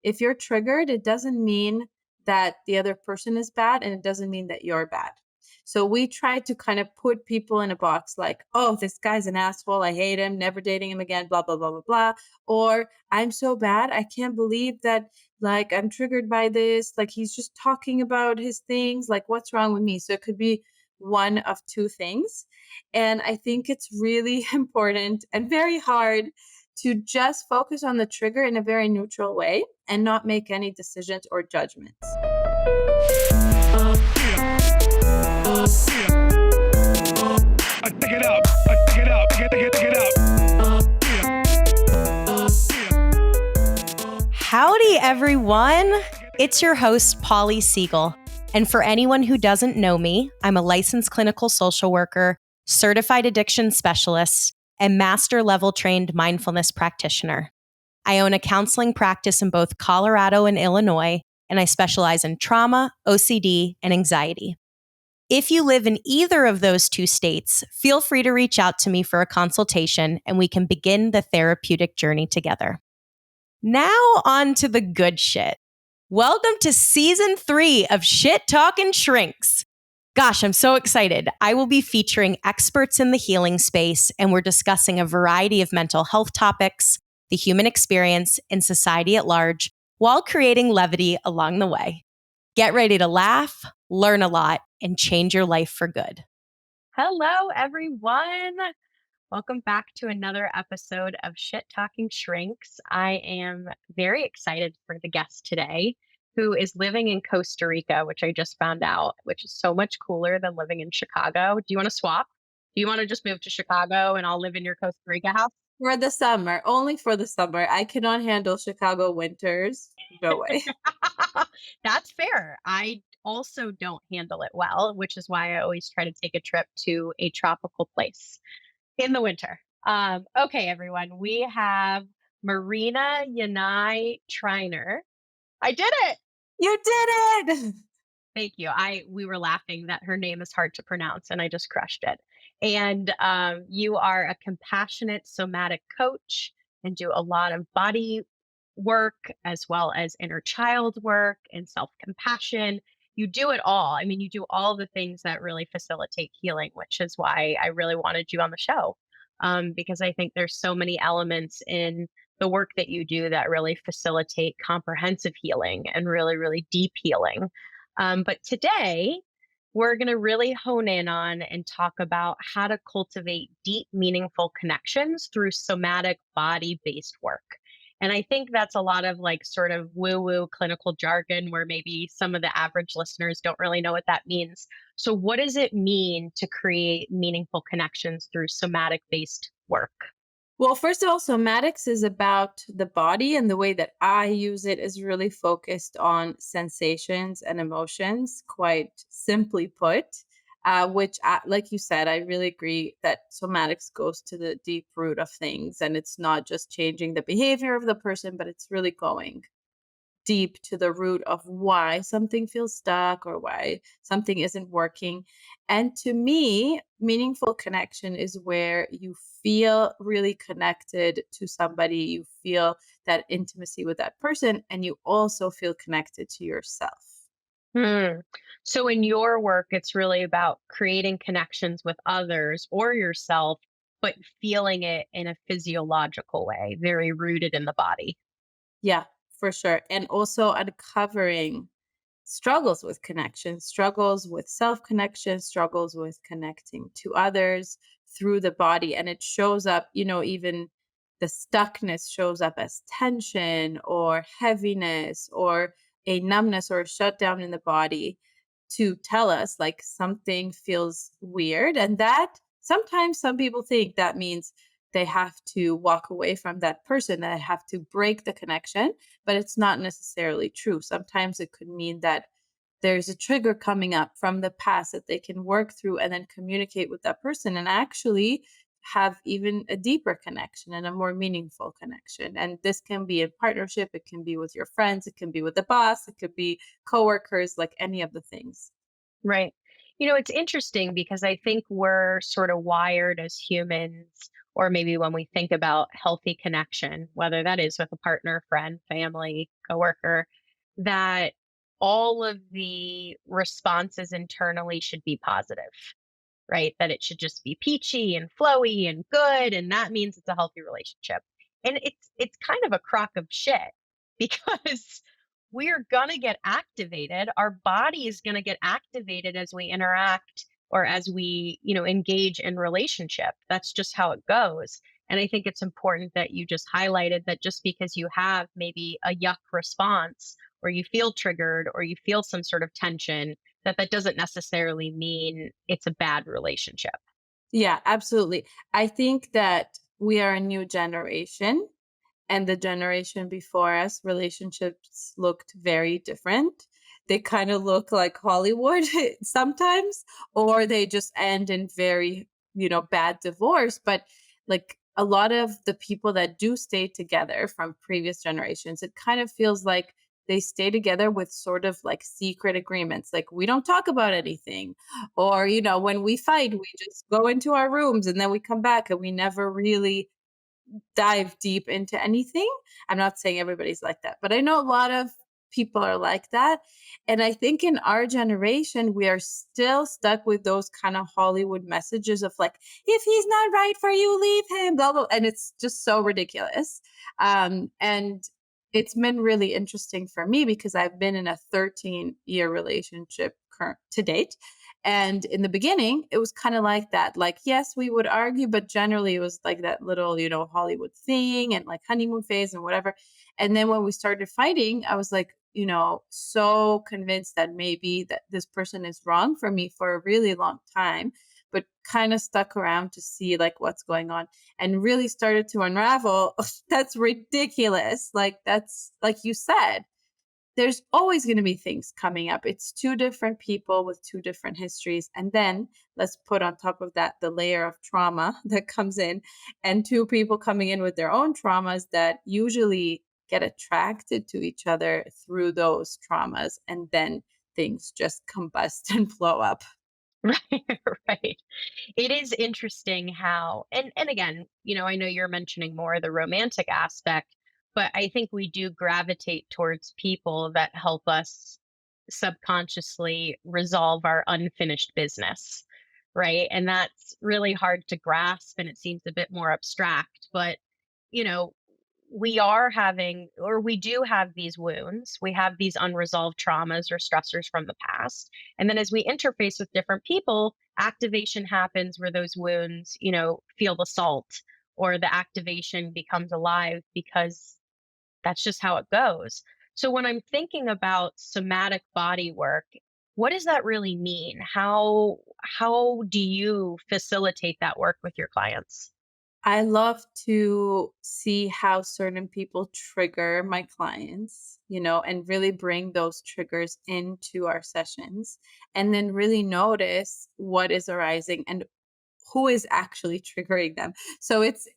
if you're triggered, it doesn't mean that the other person is bad, and it doesn't mean that you're bad. So we try to kind of put people in a box like, oh, this guy's an asshole. I hate him, never dating him again, blah, blah, blah, blah, blah. Or I'm so bad. I can't believe that, like, I'm triggered by this. Like, he's just talking about his things. Like, what's wrong with me? So it could be one of two things. And I think it's really important and very hard to just focus on the trigger in a very neutral way and not make any decisions or judgments. Pick it up. Pick it up. Pick it up. Howdy, everyone. It's your host, Polly Siegel. And for anyone who doesn't know me, I'm a licensed clinical social worker, certified addiction specialist, and master level trained mindfulness practitioner. I own a counseling practice in both Colorado and Illinois, and I specialize in trauma, OCD, and anxiety. If you live in either of those two states, feel free to reach out to me for a consultation and we can begin the therapeutic journey together. Now on to the good shit. Welcome to season 3 of Shit Talkin' Shrinks. Gosh, I'm so excited. I will be featuring experts in the healing space, and we're discussing a variety of mental health topics, the human experience, and society at large, while creating levity along the way. Get ready to laugh, learn a lot, and change your life for good. Hello, everyone. Welcome back to another episode of Shit Talking Shrinks. I am very excited for the guest today, who is living in Costa Rica, which I just found out, which is so much cooler than living in Chicago. Do you want to swap? Do you want to just move to Chicago and I'll live in your Costa Rica house? For the summer, only for the summer. I cannot handle Chicago winters. No way. That's fair. I also don't handle it well, which is why I always try to take a trip to a tropical place in the winter. Okay, everyone, we have Marina Yanay Triner. I did it. You did it. Thank you. We were laughing that her name is hard to pronounce, and I just crushed it. And you are a compassionate somatic coach and do a lot of body work as well as inner child work and self-compassion. You do it all. I mean, you do all the things that really facilitate healing, which is why I really wanted you on the show. Because I think there's so many elements in the work that you do that really facilitate comprehensive healing and really, really deep healing. But today, we're going to really hone in on and talk about how to cultivate deep, meaningful connections through somatic body-based work. And I think that's a lot of like sort of woo-woo clinical jargon where maybe some of the average listeners don't really know what that means. So what does it mean to create meaningful connections through somatic-based work? Well, first of all, somatics is about the body, and the way that I use it is really focused on sensations and emotions, quite simply put, which, like you said, I really agree that somatics goes to the deep root of things, and it's not just changing the behavior of the person, but it's really going deep to the root of why something feels stuck or why something isn't working. And to me, meaningful connection is where you feel really connected to somebody, you feel that intimacy with that person, and you also feel connected to yourself. So in your work, it's really about creating connections with others or yourself, but feeling it in a physiological way, very rooted in the body. Yeah, for sure. And also uncovering struggles with connection, struggles with self connection, struggles with connecting to others through the body. And it shows up, even the stuckness shows up as tension or heaviness or a numbness or a shutdown in the body to tell us like something feels weird. And that sometimes some people think that means they have to walk away from that person, that they have to break the connection, but it's not necessarily true. Sometimes it could mean that there's a trigger coming up from the past that they can work through and then communicate with that person and actually have even a deeper connection and a more meaningful connection. And this can be in partnership, it can be with your friends, it can be with the boss, it could be coworkers, like any of the things. Right. It's interesting because I think we're sort of wired as humans, or maybe when we think about healthy connection, whether that is with a partner, friend, family, coworker, that all of the responses internally should be positive, right? That it should just be peachy and flowy and good, and that means it's a healthy relationship. And it's kind of a crock of shit because we're going to get activated. Our body is going to get activated as we interact or as we, engage in relationship. That's just how it goes. And I think it's important that you just highlighted that just because you have maybe a yuck response or you feel triggered or you feel some sort of tension, that doesn't necessarily mean it's a bad relationship. Yeah, absolutely. I think that we are a new generation, and the generation before us, relationships looked very different. They kind of look like Hollywood sometimes, or they just end in very, bad divorce. But like a lot of the people that do stay together from previous generations, it kind of feels like they stay together with sort of like secret agreements. Like we don't talk about anything. Or, when we fight, we just go into our rooms and then we come back and we never really dive deep into anything. I'm not saying everybody's like that, but I know a lot of people are like that. And I think in our generation, we are still stuck with those kind of Hollywood messages of like, if he's not right for you, leave him, blah, blah. And it's just so ridiculous. And it's been really interesting for me because I've been in a 13-year relationship current to date. And in the beginning, it was kind of like that. Like, yes, we would argue, but generally it was like that little, Hollywood thing and like honeymoon phase and whatever. And then when we started fighting, I was like, so convinced that maybe that this person is wrong for me for a really long time, but kind of stuck around to see like what's going on and really started to unravel. That's ridiculous. Like, that's like you said, there's always going to be things coming up. It's two different people with two different histories. And then let's put on top of that the layer of trauma that comes in, and two people coming in with their own traumas that usually get attracted to each other through those traumas. And then things just combust and blow up. Right, right. It is interesting how, and again, I know you're mentioning more the romantic aspect, but I think we do gravitate towards people that help us subconsciously resolve our unfinished business, right? And that's really hard to grasp and it seems a bit more abstract, but you know, we are having, or we do have these wounds, we have these unresolved traumas or stressors from the past. And then as we interface with different people, activation happens where those wounds, feel the salt, or the activation becomes alive because that's just how it goes. So when I'm thinking about somatic body work, what does that really mean? How do you facilitate that work with your clients? I love to see how certain people trigger my clients, and really bring those triggers into our sessions and then really notice what is arising and who is actually triggering them. So it's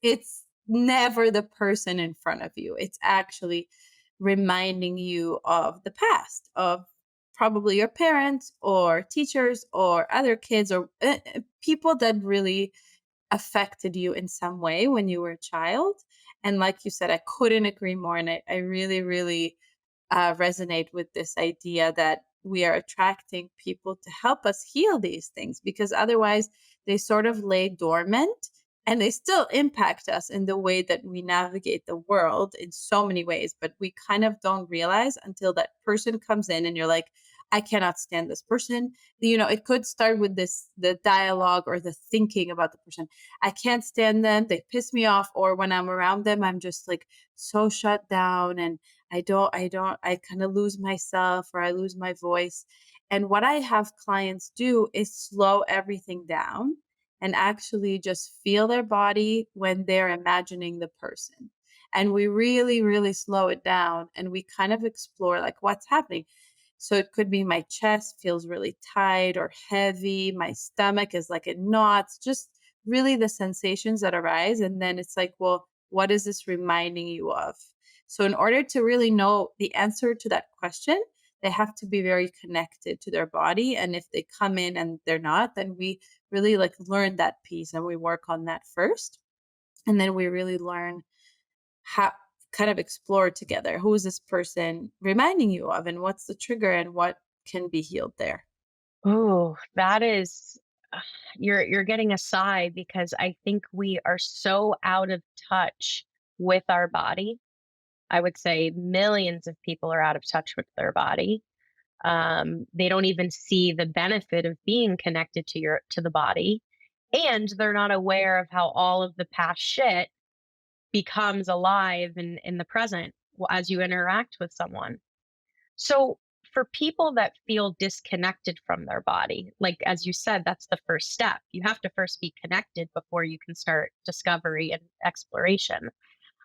never the person in front of you. It's actually reminding you of the past, of probably your parents or teachers or other kids or people that really affected you in some way when you were a child. And like you said, I couldn't agree more. And I really, really resonate with this idea that we are attracting people to help us heal these things because otherwise they sort of lay dormant and they still impact us in the way that we navigate the world in so many ways. But we kind of don't realize until that person comes in and you're like, I cannot stand this person. It could start with the dialogue or the thinking about the person. I can't stand them. They piss me off. Or when I'm around them, I'm just like so shut down and I kind of lose myself or I lose my voice. And what I have clients do is slow everything down and actually just feel their body when they're imagining the person. And we really, really slow it down and we kind of explore like what's happening. So it could be my chest feels really tight or heavy, my stomach is like in knots, just really the sensations that arise. And then it's like, well, what is this reminding you of? So, in order to really know the answer to that question, they have to be very connected to their body. And if they come in and they're not, then we really like learn that piece and we work on that first. And then we really learn how, kind of explore together, who is this person reminding you of, and what's the trigger, and what can be healed there. Oh, that is you're getting a sigh because I think we are so out of touch with our body. I would say millions of people are out of touch with their body. They don't even see the benefit of being connected to the body, and they're not aware of how all of the past shit becomes alive in the present as you interact with someone. So, for people that feel disconnected from their body, like as you said, that's the first step. You have to first be connected before you can start discovery and exploration.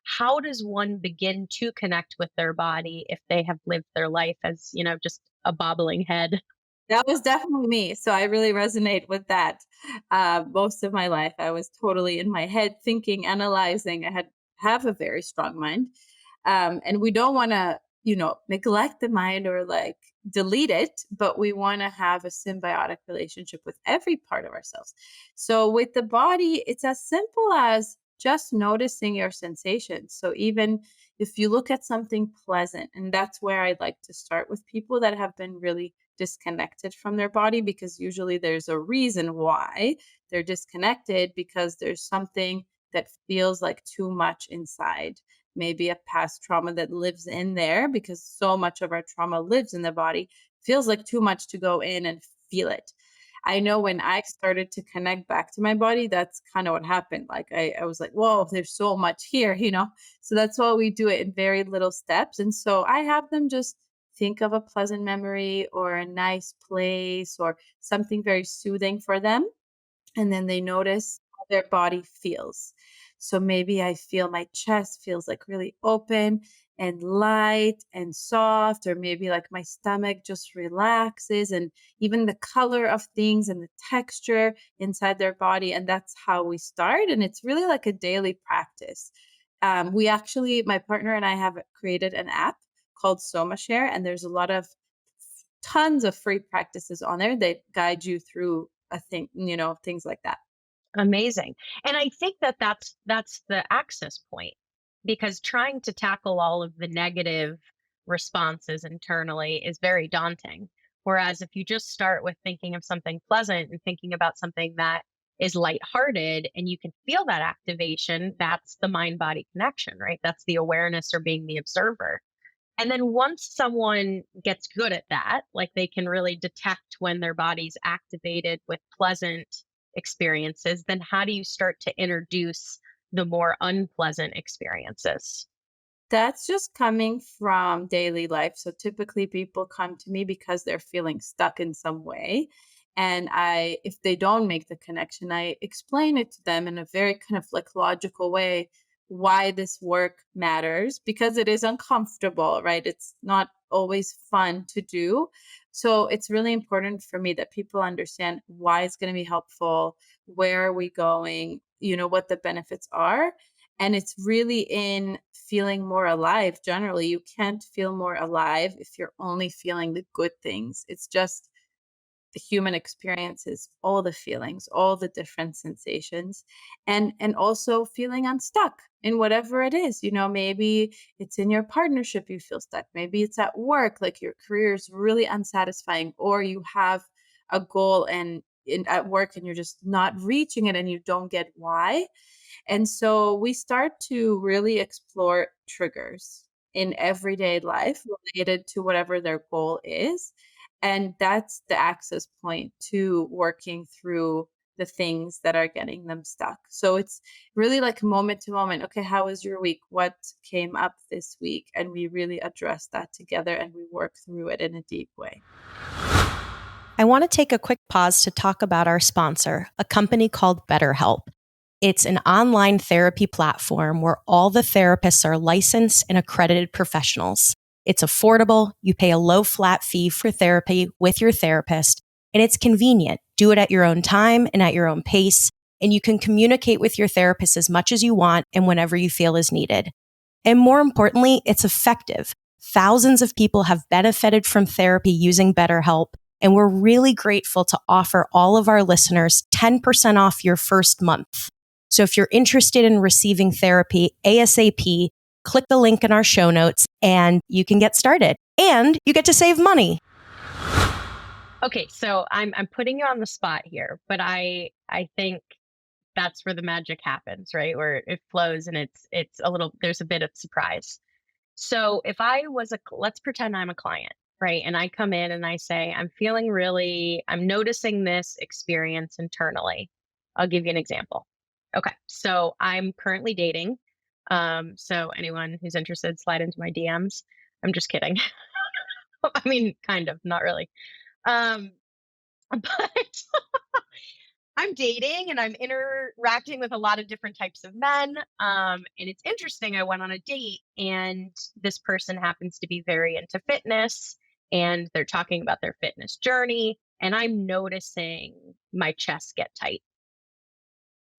How does one begin to connect with their body if they have lived their life as, just a bobbling head? That was definitely me. So I really resonate with that. Most of my life, I was totally in my head, thinking, analyzing. I have a very strong mind, and we don't want to, neglect the mind or like delete it, but we want to have a symbiotic relationship with every part of ourselves. So with the body, it's as simple as just noticing your sensations. So even if you look at something pleasant, and that's where I like to start with people that have been really disconnected from their body, because usually there's a reason why they're disconnected, because there's something that feels like too much inside, maybe a past trauma that lives in there, because so much of our trauma lives in the body, feels like too much to go in and feel it. I know when I started to connect back to my body, that's kind of what happened. Like I was like, whoa, there's so much here. So that's why we do it in very little steps. And so I have them just think of a pleasant memory or a nice place or something very soothing for them, and then they notice how their body feels. So maybe I feel my chest feels like really open and light and soft, or maybe like my stomach just relaxes, and even the color of things and the texture inside their body. And that's how we start. And it's really like a daily practice. We actually, my partner and I have created an app called SomaShare, and there's a lot of tons of free practices on there that guide you through a thing, things like that. Amazing. And I think that that's the access point, because trying to tackle all of the negative responses internally is very daunting. Whereas if you just start with thinking of something pleasant and thinking about something that is lighthearted and you can feel that activation, that's the mind body connection, right? That's the awareness or being the observer. And then once someone gets good at that, like they can really detect when their body's activated with pleasant experiences, then how do you start to introduce the more unpleasant experiences? That's just coming from daily life. So typically people come to me because they're feeling stuck in some way. And if they don't make the connection, I explain it to them in a very kind of like logical way why this work matters, because it is uncomfortable, right? It's not always fun to do. So it's really important for me that people understand why it's going to be helpful, where are we going, what the benefits are. And it's really in feeling more alive generally. You can't feel more alive if you're only feeling the good things. It's just the human experiences, all the feelings, all the different sensations, and also feeling unstuck in whatever it is. Maybe it's in your partnership you feel stuck. Maybe it's at work, like your career is really unsatisfying, or you have a goal at work and you're just not reaching it and you don't get why. And so we start to really explore triggers in everyday life related to whatever their goal is. And that's the access point to working through the things that are getting them stuck. So it's really like moment to moment. Okay, how was your week? What came up this week? And we really address that together and we work through it in a deep way. I want to take a quick pause to talk about our sponsor, a company called BetterHelp. It's an online therapy platform where all the therapists are licensed and accredited professionals. It's affordable. You pay a low flat fee for therapy with your therapist, and it's convenient. Do it at your own time and at your own pace, and you can communicate with your therapist as much as you want and whenever you feel is needed. And more importantly, it's effective. Thousands of people have benefited from therapy using BetterHelp, and we're really grateful to offer all of our listeners 10% off your first month. So if you're interested in receiving therapy ASAP, click the link in our show notes and you can get started. And you get to save money. Okay, so I'm putting you on the spot here, but I think that's where the magic happens, right? Where it flows and it's a little there's a bit of surprise. So if I was let's pretend I'm a client, right? And I come in and I say, I'm noticing this experience internally. I'll give you an example. Okay. So I'm currently dating. So anyone who's interested, slide into my DMs. I'm just kidding. I mean, kind of, not really. Um, but I'm dating and I'm interacting with a lot of different types of men. And it's interesting. I went on a date and this person happens to be very into fitness and they're talking about their fitness journey. And I'm noticing my chest get tight,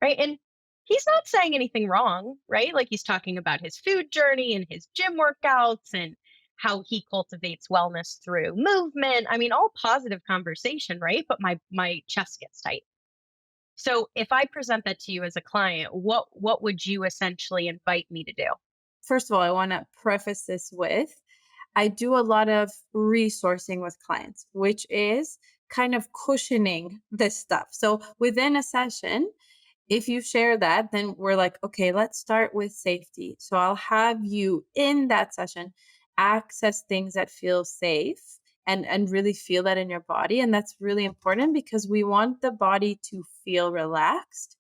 right? And he's not saying anything wrong, right? Like he's talking about his food journey and his gym workouts and how he cultivates wellness through movement. I mean, all positive conversation, right? But my chest gets tight. So if I present that to you as a client, what would you essentially invite me to do? First of all, I want to preface this with I do a lot of resourcing with clients, which is kind of cushioning this stuff. So within a session, if you share that, then we're like, okay, let's start with safety. So I'll have you in that session access things that feel safe and really feel that in your body. And that's really important because we want the body to feel relaxed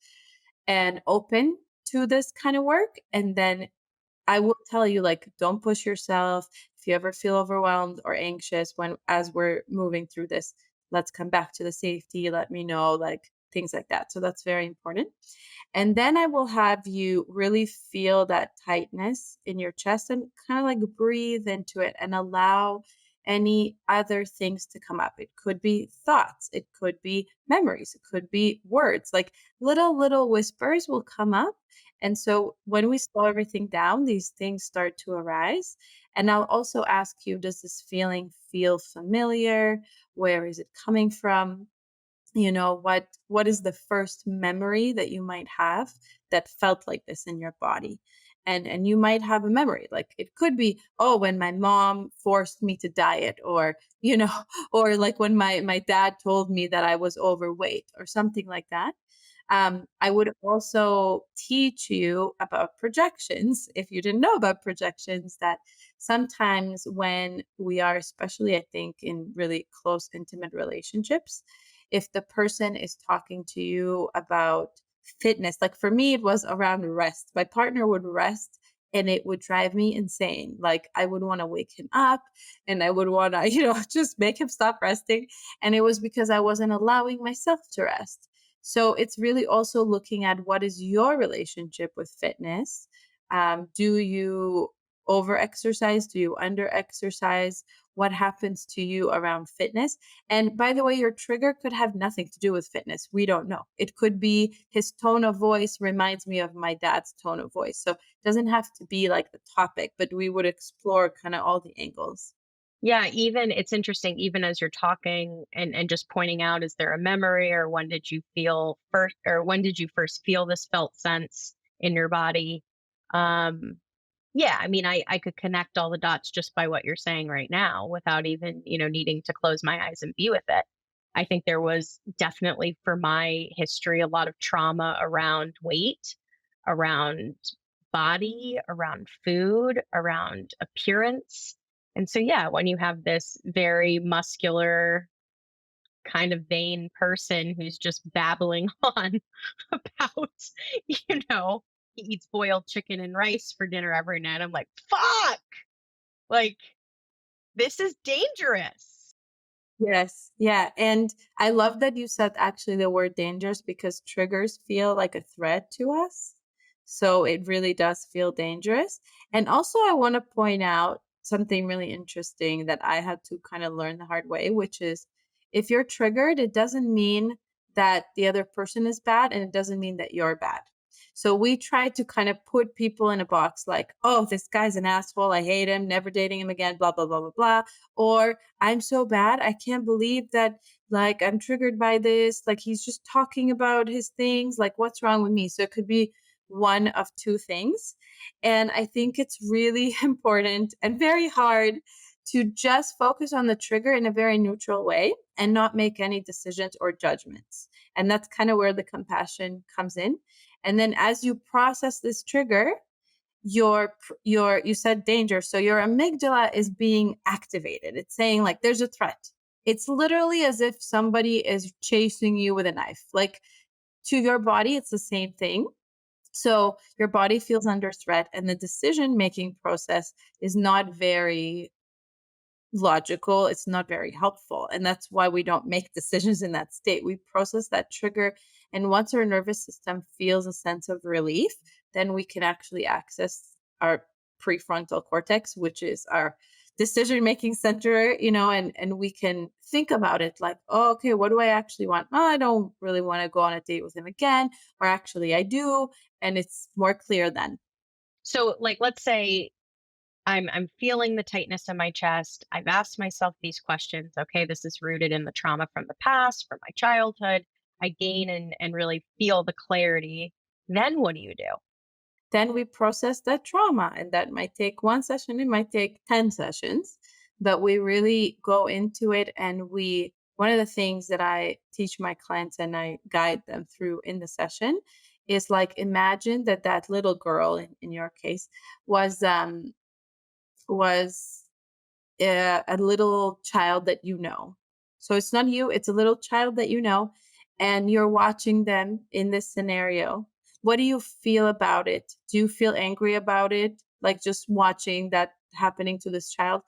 and open to this kind of work. And then I will tell you, like, don't push yourself. If you ever feel overwhelmed or anxious when as we're moving through this, let's come back to the safety. Let me know, like things like that. So that's very important. And then I will have you really feel that tightness in your chest and kind of like breathe into it and allow any other things to come up. It could be thoughts, it could be memories, it could be words, like little whispers will come up. And so when we slow everything down, these things start to arise. And I'll also ask you, does this feeling feel familiar? Where is it coming from? What is the first memory that you might have that felt like this in your body? And you might have a memory, like it could be, oh, when my mom forced me to diet, or or like when my dad told me that I was overweight or something like that. I would also teach you about projections if you didn't know about projections, that sometimes when we are, especially I think in really close, intimate relationships, if the person is talking to you about fitness, like for me, it was around rest. My partner would rest and it would drive me insane. Like I would want to wake him up and I would want to, just make him stop resting. And it was because I wasn't allowing myself to rest. So it's really also looking at what is your relationship with fitness. Do you over exercise? Do you under exercise? What happens to you around fitness? And by the way, your trigger could have nothing to do with fitness. We don't know. It could be his tone of voice reminds me of my dad's tone of voice. So it doesn't have to be like the topic, but we would explore kind of all the angles. Yeah, even it's interesting, even as you're talking and just pointing out, is there a memory or when did you first feel this felt sense in your body? Um, yeah, I mean, I could connect all the dots just by what you're saying right now without even, needing to close my eyes and be with it. I think there was definitely for my history a lot of trauma around weight, around body, around food, around appearance. And so, yeah, when you have this very muscular, kind of vain person who's just babbling on about, you know, he eats boiled chicken and rice for dinner every night. I'm like, fuck, like, this is dangerous. Yes. Yeah. And I love that you said actually the word dangerous because triggers feel like a threat to us. So it really does feel dangerous. And also, I want to point out something really interesting that I had to kind of learn the hard way, which is if you're triggered, it doesn't mean that the other person is bad and it doesn't mean that you're bad. So we try to kind of put people in a box like, oh, this guy's an asshole. I hate him, never dating him again, blah, blah, blah, blah, blah. Or I'm so bad. I can't believe that, like, I'm triggered by this. Like, he's just talking about his things. Like, what's wrong with me? So it could be one of two things. And I think it's really important and very hard to just focus on the trigger in a very neutral way and not make any decisions or judgments. And that's kind of where the compassion comes in. And then as you process this trigger, you said danger, so your amygdala is being activated. It's saying like there's a threat. It's literally as if somebody is chasing you with a knife. Like, to your body, it's the same thing. So your body feels under threat, and the decision making process is not very logical. It's not very helpful. And that's why we don't make decisions in that state. We process that trigger. And once our nervous system feels a sense of relief, then we can actually access our prefrontal cortex, which is our decision making center, and we can think about it like, oh, okay, what do I actually want? Oh, I don't really want to go on a date with him again, or actually I do. And it's more clear then. So, like, let's say I'm feeling the tightness in my chest. I've asked myself these questions. Okay, this is rooted in the trauma from the past, from my childhood. I gain and really feel the clarity. Then what do you do? Then we process that trauma, and that might take one session, it might take 10 sessions, but we really go into it. And one of the things that I teach my clients and I guide them through in the session is like, imagine that little girl in your case was a little child that you know. So it's not you, it's a little child that you know, and you're watching them in this scenario. What do you feel about it? Do you feel angry about it? Like, just watching that happening to this child?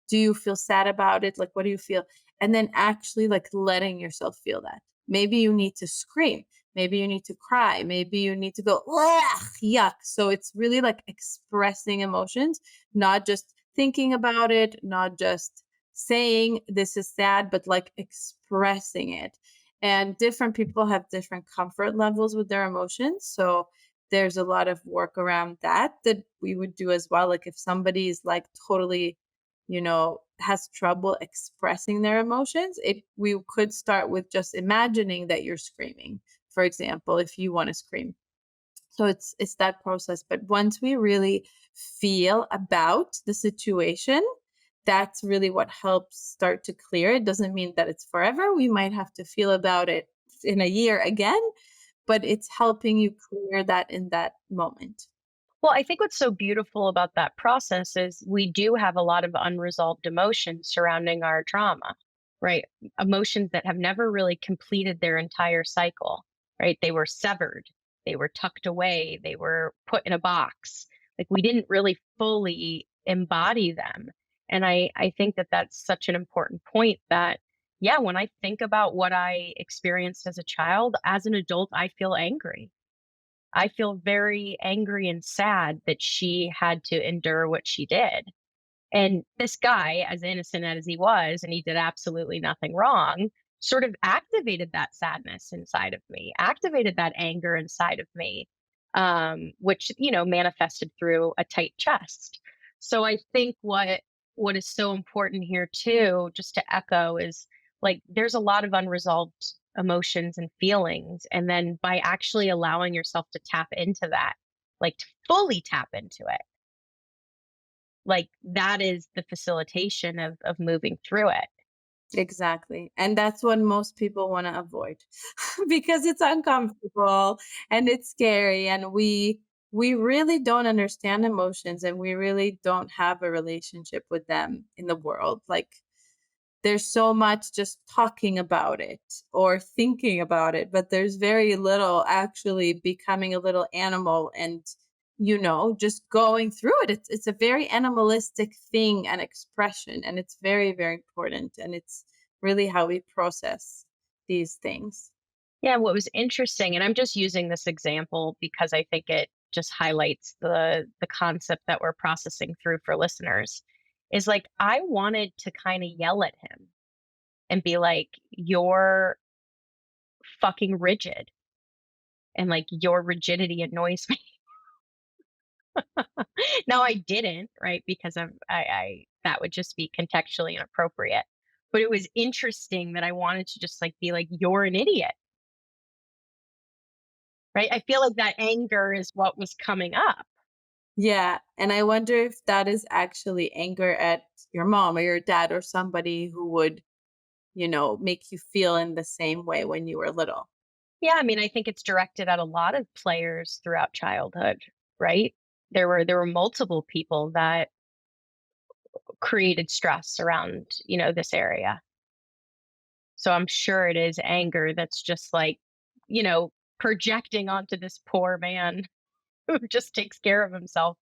Do you feel sad about it? Like, what do you feel? And then actually, like, letting yourself feel that. Maybe you need to scream. Maybe you need to cry. Maybe you need to go, ugh, yuck. So it's really like expressing emotions, not just thinking about it, not just saying this is sad, but like expressing it. And different people have different comfort levels with their emotions. So there's a lot of work around that we would do as well. Like, if somebody is like totally, has trouble expressing their emotions, we could start with just imagining that you're screaming, for example, if you want to scream. So it's that process. But once we really feel about the situation, that's really what helps start to clear. It doesn't mean that it's forever. We might have to feel about it in a year again, but it's helping you clear that in that moment. Well, I think what's so beautiful about that process is we do have a lot of unresolved emotions surrounding our trauma, right? Emotions that have never really completed their entire cycle, right? They were severed, they were tucked away, they were put in a box. Like, we didn't really fully embody them. And I think that that's such an important point that, yeah, when I think about what I experienced as a child, as an adult, I feel angry. I feel very angry and sad that she had to endure what she did. And this guy, as innocent as he was, and he did absolutely nothing wrong, sort of activated that sadness inside of me, activated that anger inside of me, which manifested through a tight chest. So I think what is so important here too, just to echo, is like there's a lot of unresolved emotions and feelings, and then by actually allowing yourself to tap into that, like to fully tap into it, like, that is the facilitation of moving through it. Exactly. And that's what most people want to avoid because it's uncomfortable and it's scary, and we really don't understand emotions, and we really don't have a relationship with them in the world. Like, there's so much just talking about it or thinking about it, but there's very little actually becoming a little animal and, just going through it. It's a very animalistic thing and expression, and it's very, very important. And it's really how we process these things. Yeah, what was interesting, and I'm just using this example because I think it just highlights the concept that we're processing through for listeners, is like I wanted to kind of yell at him and be like, "You're fucking rigid. and like your rigidity annoys me. Now I didn't, right? Because I that would just be contextually inappropriate. But it was interesting that I wanted to just like be like, you're an idiot, right? I feel like that anger is what was coming up. Yeah, and I wonder if that is actually anger at your mom or your dad or somebody who would, make you feel in the same way when you were little. Yeah, I mean, I think it's directed at a lot of players throughout childhood, right? There were multiple people that created stress around, this area. So I'm sure it is anger that's just like, you know, projecting onto this poor man who just takes care of himself.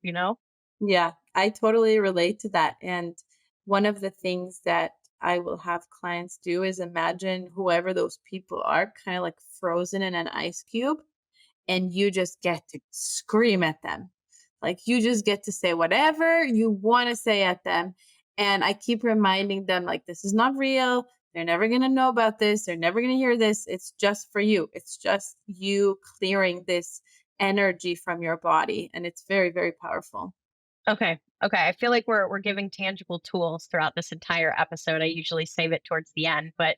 Yeah, I totally relate to that. And one of the things that I will have clients do is imagine whoever those people are kind of like frozen in an ice cube, and you just get to scream at them. Like you just get to say whatever you want to say at them. And I keep reminding them, like, this is not real. They're never going to know about this. They're never going to hear this. It's just for you. It's just you clearing this energy from your body. And it's very, very powerful. Okay. Okay. I feel like we're giving tangible tools throughout this entire episode. I usually save it towards the end, but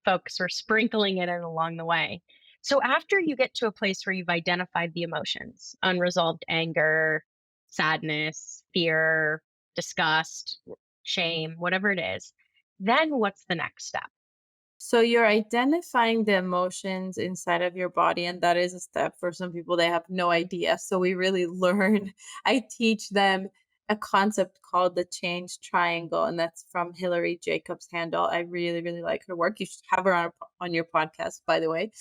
folks, we're sprinkling it in along the way. So after you get to a place where you've identified the emotions, unresolved anger, sadness, fear, disgust, shame, whatever it is, then what's the next step? So you're identifying the emotions inside of your body, and that is a step for some people. They have no idea. So we really learn. I teach them a concept called the change triangle, and that's from Hillary Jacobs Handel. I really, really like her work. You should have her on your podcast, by the way.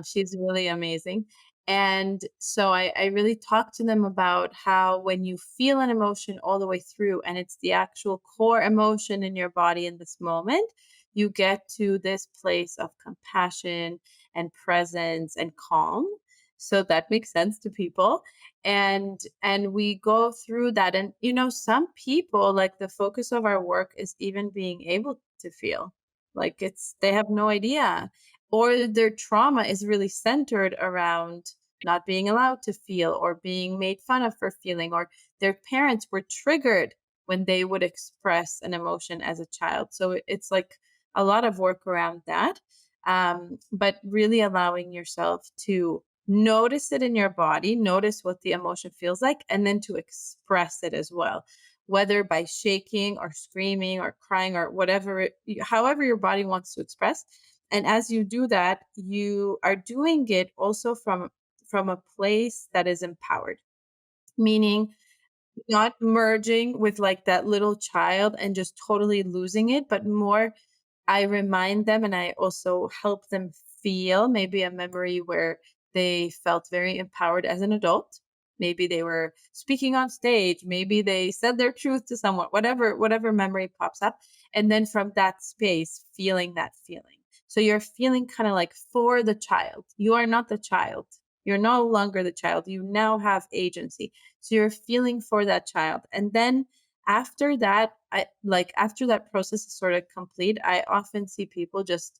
She's really amazing. And so I really talk to them about how when you feel an emotion all the way through, and it's the actual core emotion in your body in this moment, you get to this place of compassion and presence and calm. So that makes sense to people. And we go through that. And some people, like, the focus of our work is even being able to feel. Like, they have no idea, or their trauma is really centered around not being allowed to feel or being made fun of for feeling, or their parents were triggered when they would express an emotion as a child. So it's like a lot of work around that. But really allowing yourself to notice it in your body, notice what the emotion feels like, and then to express it as well, whether by shaking or screaming or crying or whatever, however your body wants to express. And as you do that, you are doing it also from a place that is empowered, meaning not merging with like that little child and just totally losing it, but more I remind them, and I also help them feel maybe a memory where they felt very empowered as an adult. Maybe they were speaking on stage, maybe they said their truth to someone, whatever memory pops up. And then from that space, feeling that feeling. So you're feeling kind of like for the child. You are not the child. You're no longer the child. You now have agency. So you're feeling for that child. And then after that, after that process is sort of complete, I often see people just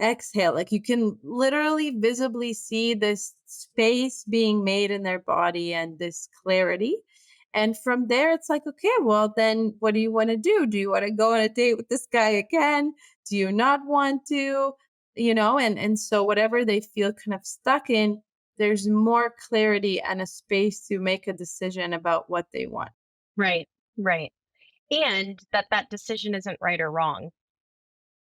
exhale. Like, you can literally visibly see this space being made in their body and this clarity. And from there, it's like, okay, well, then what do you want to do? Do you want to go on a date with this guy again? Do you not want to? And so whatever they feel kind of stuck in, there's more clarity and a space to make a decision about what they want. Right. Right. And that decision isn't right or wrong,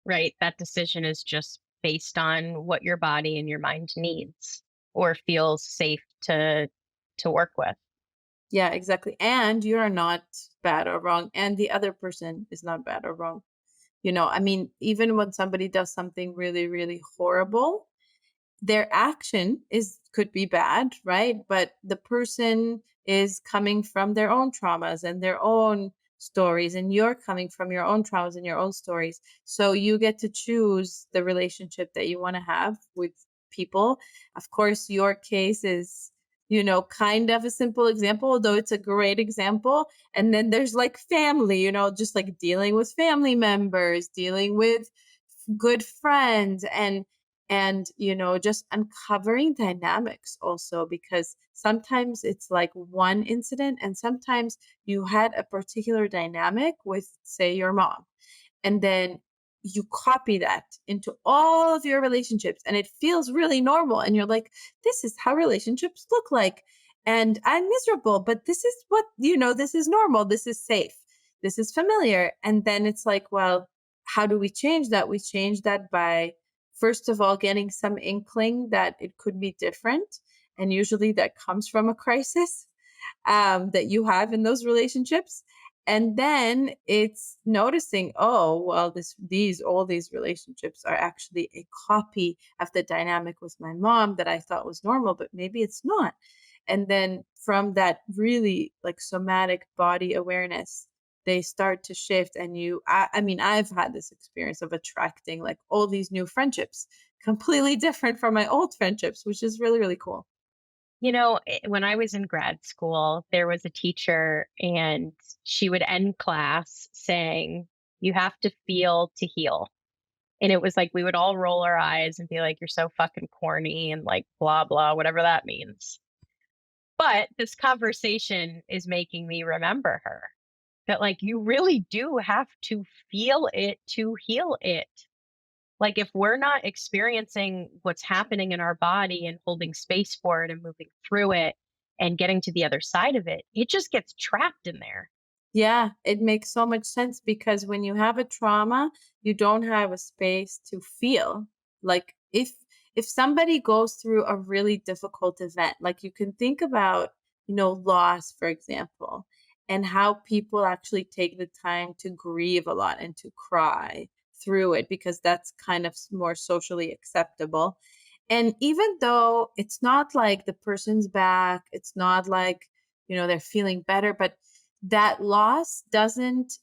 right? That decision is just based on what your body and your mind needs or feels safe to work with. Yeah, exactly. And you're not bad or wrong, and the other person is not bad or wrong. I mean, even when somebody does something really, really horrible, their action is could be bad, right? But the person is coming from their own traumas and their own stories, and you're coming from your own traumas and your own stories. So you get to choose the relationship that you want to have with people. Of course, your case is kind of a simple example, although it's a great example. And then there's like family, just like dealing with family members, dealing with good friends, and and just uncovering dynamics also, because sometimes it's like one incident and sometimes you had a particular dynamic with, say, your mom, and then you copy that into all of your relationships and it feels really normal, and you're like, this is how relationships look like, and I'm miserable, but this is what, this is normal, this is safe, this is familiar. And then it's like, well, how do we change that? We change that by, first of all, getting some inkling that it could be different, and usually that comes from a crisis that you have in those relationships. And then it's noticing, oh, well, all these relationships are actually a copy of the dynamic with my mom that I thought was normal, but maybe it's not. And then from that really like somatic body awareness, they start to shift. And I mean, I've had this experience of attracting like all these new friendships, completely different from my old friendships, which is really, really cool. When I was in grad school, there was a teacher, and she would end class saying, "You have to feel to heal." And it was like we would all roll our eyes and be like, "You're so fucking corny," and like blah, blah, whatever that means. But this conversation is making me remember her, that like you really do have to feel it to heal it. Like, if we're not experiencing what's happening in our body and holding space for it and moving through it and getting to the other side of it, it just gets trapped in there. Yeah, it makes so much sense because when you have a trauma, you don't have a space to feel. Like if somebody goes through a really difficult event, like you can think about, loss, for example, and how people actually take the time to grieve a lot and to cry through it because that's kind of more socially acceptable. And even though it's not like the person's back, it's not like, they're feeling better, but that loss doesn't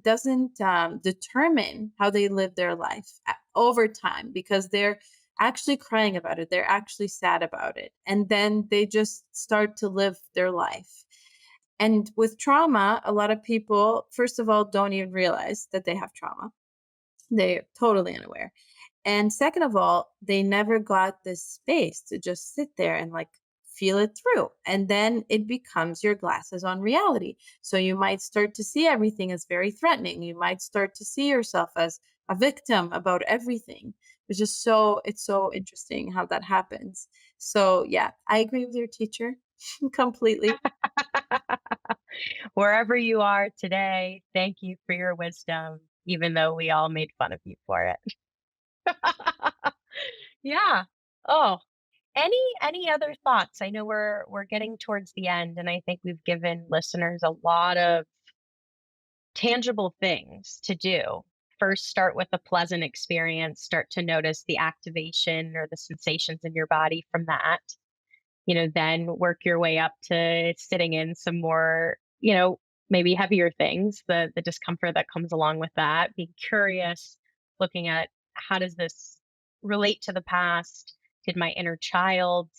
determine how they live their life over time, because they're actually crying about it, they're actually sad about it, and then they just start to live their life. And with trauma, a lot of people, first of all, don't even realize that they have trauma. They're totally unaware. And second of all, they never got this space to just sit there and like feel it through. And then it becomes your glasses on reality. So you might start to see everything as very threatening. You might start to see yourself as a victim about everything, which is it's so interesting how that happens. So yeah, I agree with your teacher completely. Wherever you are today, thank you for your wisdom, even though we all made fun of you for it. Yeah. Oh, any other thoughts? I know we're getting towards the end, and I think we've given listeners a lot of tangible things to do. First, start with a pleasant experience, start to notice the activation or the sensations in your body from that. Then work your way up to sitting in some more, maybe heavier things, the discomfort that comes along with that. Being curious, looking at how does this relate to the past? Did my inner child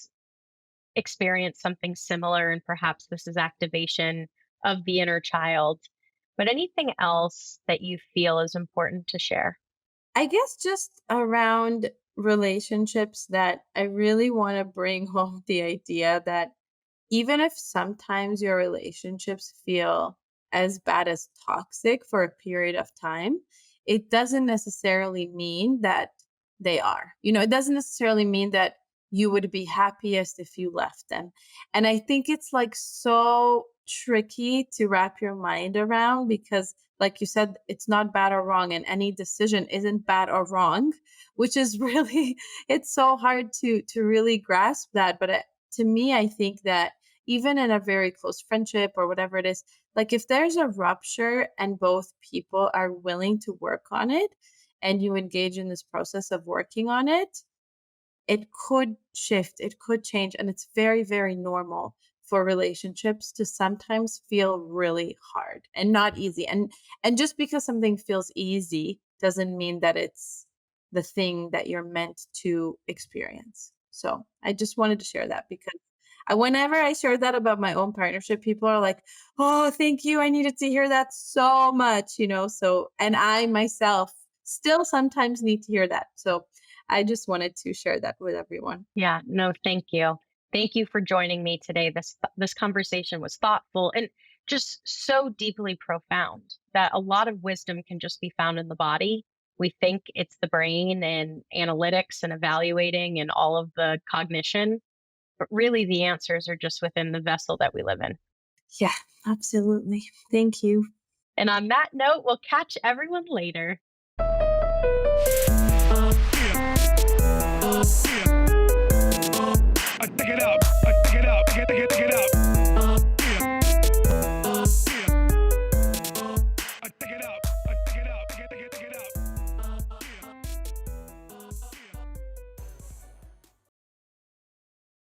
experience something similar? And perhaps this is activation of the inner child. But anything else that you feel is important to share? I guess just around relationships, that I really want to bring home the idea that even if sometimes your relationships feel as bad as toxic for a period of time, it doesn't necessarily mean that they are. It doesn't necessarily mean that you would be happiest if you left them. And I think it's like so tricky to wrap your mind around because, like you said, it's not bad or wrong, and any decision isn't bad or wrong, which is really, it's so hard to really grasp that. But to me, I think that even in a very close friendship or whatever it is, like if there's a rupture and both people are willing to work on it and you engage in this process of working on it, it could shift, it could change. And it's very, very normal for relationships to sometimes feel really hard and not easy. And just because something feels easy doesn't mean that it's the thing that you're meant to experience. So I just wanted to share that because whenever I share that about my own partnership, people are like, "Oh, thank you. I needed to hear that so much," So, and I myself still sometimes need to hear that. So I just wanted to share that with everyone. Yeah, no, thank you. Thank you for joining me today. This conversation was thoughtful and just so deeply profound that a lot of wisdom can just be found in the body. We think it's the brain and analytics and evaluating and all of the cognition, but really the answers are just within the vessel that we live in. Yeah, absolutely. Thank you. And on that note, we'll catch everyone later.